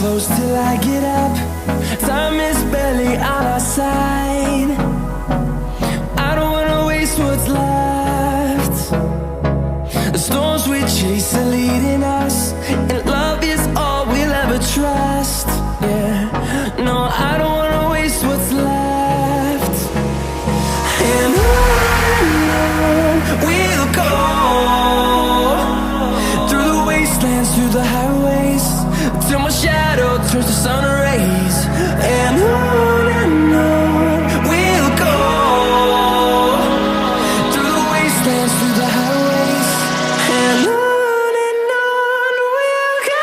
close till I get up. Time is barely on our side. I don't wanna waste what's left. The storms we chase are leading us, and love is all we'll ever trust. Yeah, no, I don't wanna waste what's left. And on we'll go, through the wastelands, through the highways, till my shadow turns to sun rays. And on we'll go, through the wastelands, through the highways, and on we'll go.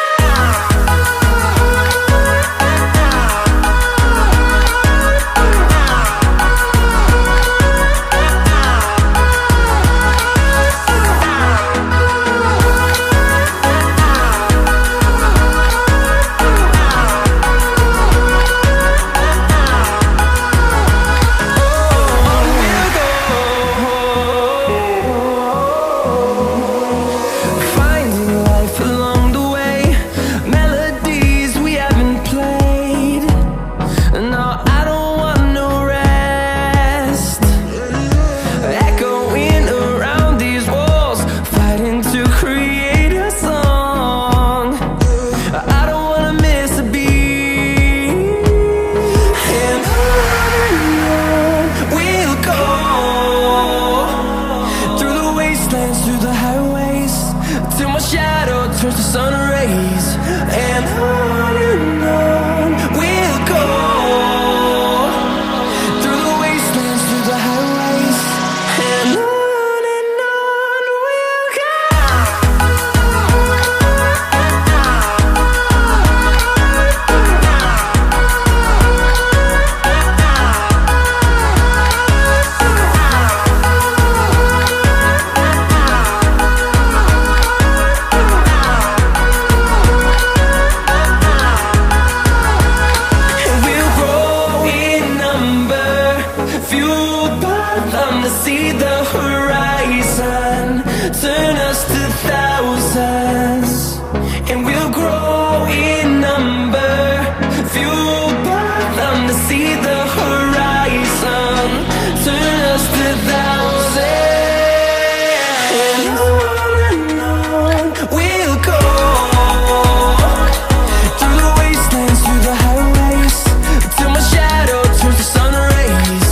Through the highways, till my shadow turns to sun rays. And on we'll go, through the wastelands, through the highways, and on we'll go. Fueled by them to see the horizon, turn us to thousands, and we'll grow in number. Fueled by them to see the horizon, turn us to thousands, and on we'll go, through the wastelands, through the highways, till my shadow turns to sun rays.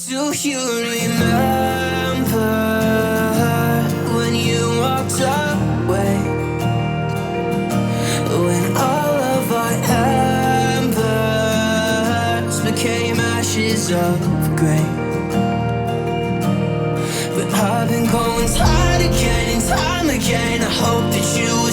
Do you remember when you walked away? When all of our embers became ashes of grey. But I've been going time again and time again. I hope that you will